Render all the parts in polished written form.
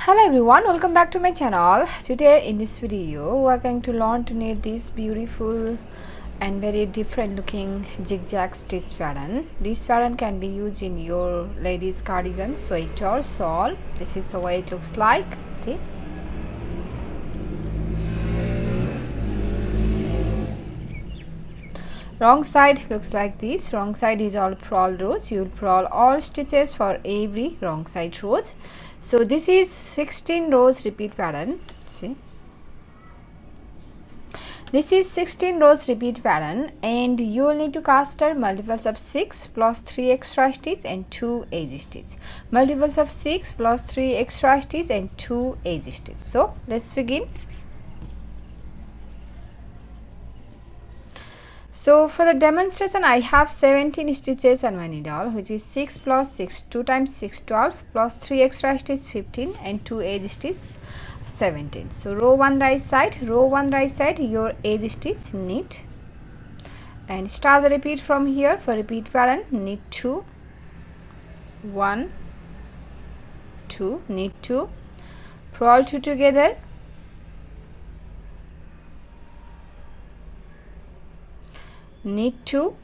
Hello everyone, welcome back to my channel. Today in this video we are going to learn to knit this beautiful and very different looking zigzag stitch pattern. This pattern can be used in your ladies cardigan, sweater, shawl. This is the way it looks like. See, wrong side looks like this. Wrong side is all purl rows. You will purl all stitches for every wrong side rows. So this is 16 rows repeat pattern. See, this is 16 rows repeat pattern and you will need to cast multiples of 6 plus 3 extra stitch and 2 edge stitch. Multiples of 6 plus 3 extra stitch and 2 edge stitch. So let's begin. So for the demonstration I have 17 stitches on my needle, which is 6 plus 6, 2 times 6 12 plus 3 extra stitch 15 and 2 edge stitch 17. So row 1 right side, your edge stitch knit and start the repeat from here. For repeat pattern, knit 2, 1, 2, knit 2, purl 2 together, knit 2,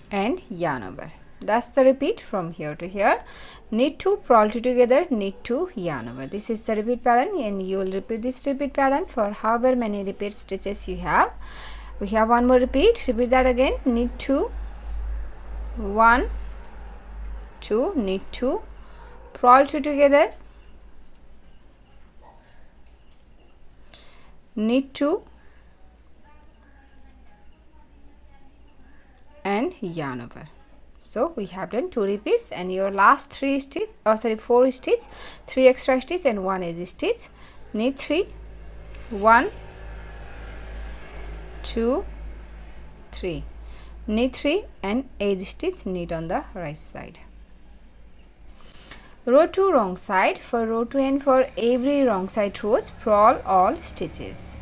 and yarn over. That's the repeat from here to here. Knit 2, purl 2 together, knit 2, yarn over. This is the repeat pattern and you will repeat this repeat pattern for however many repeat stitches you have. We have one more repeat. Repeat that again. Knit 2, 1, 2, knit 2, purl 2 together, knit 2, and yarn over. So we have done 2 repeats and your last 4 stitch, 3 extra stitch and 1 edge stitch. Knit 3, 1, 2, 3, knit 3 and edge stitch, knit on the right side. Row 2 wrong side. For row 2 and for every wrong side rows, purl all stitches.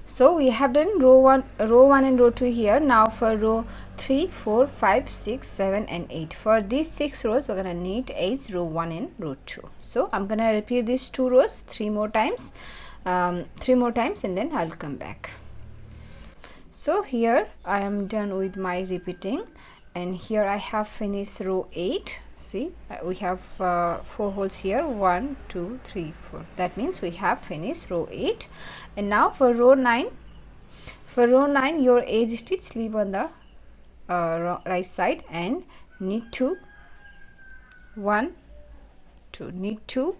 So we have done row 1 and row 2 here. Now for row 3, 4, 5, 6, 7 and 8. For these 6 rows we're going to knit edge row 1 and row 2. So I'm going to repeat these 2 rows 3 more times and then I'll come back. So here I am done with my repeating and here I have finished row 8. See, we have 4 holes here, 1, 2, 3, 4. That means we have finished row 8. And now for row 9, your edge stitch leave on the right side and knit 2, 1, 2, knit 2,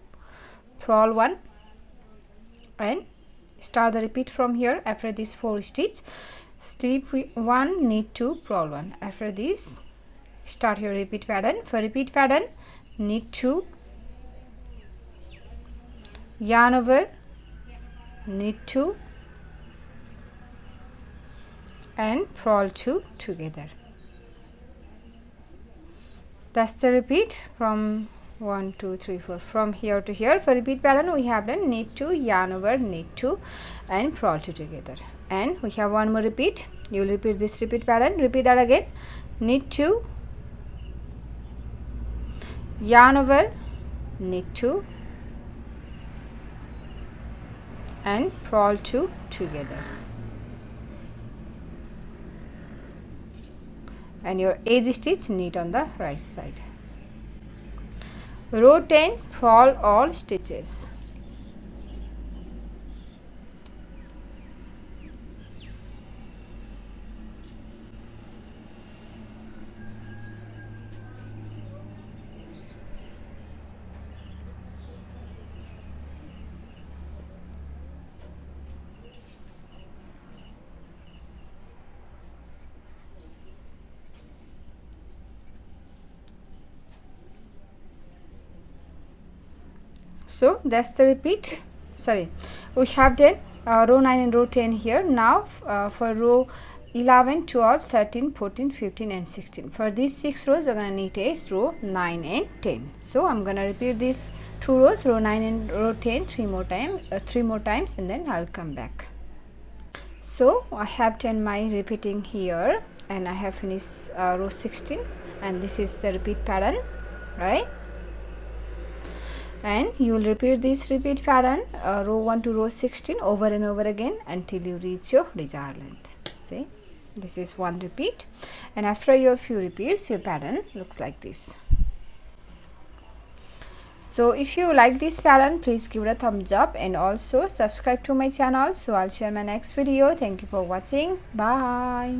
purl 1 and start the repeat from here. After this 4 stitch, slip 1, knit 2, purl 1. After this, start your repeat pattern. For repeat pattern, knit 2, yarn over, knit 2 and purl 2 together. That's the repeat from 1, 2, 3, 4 from here to here. For repeat pattern we have done knit 2, yarn over, knit 2 and purl 2 together. And we have one more repeat. You will repeat this repeat pattern. Repeat that again. Knit 2, yarn over, knit 2 and purl 2 together. And your edge stitch knit on the right side. Row 10, purl all stitches. So that's the repeat. Sorry, we have done row 9 and row 10 here. Now for row 11, 12, 13, 14, 15 and 16. For these 6 rows, we're going to need is row 9 and 10. So I'm going to repeat these 2 rows, row 9 and row 10, 3 more times, and then I'll come back. So I have done my repeating here, and I have finished row 16, and this is the repeat pattern, right? And you will repeat this repeat pattern row 1 to row 16 over and over again until you reach your desired length. See, this is one repeat, and after your few repeats your pattern looks like this. So if you like this pattern, please give it a thumbs up and also subscribe to my channel, so I'll share my next video. Thank you for watching. Bye.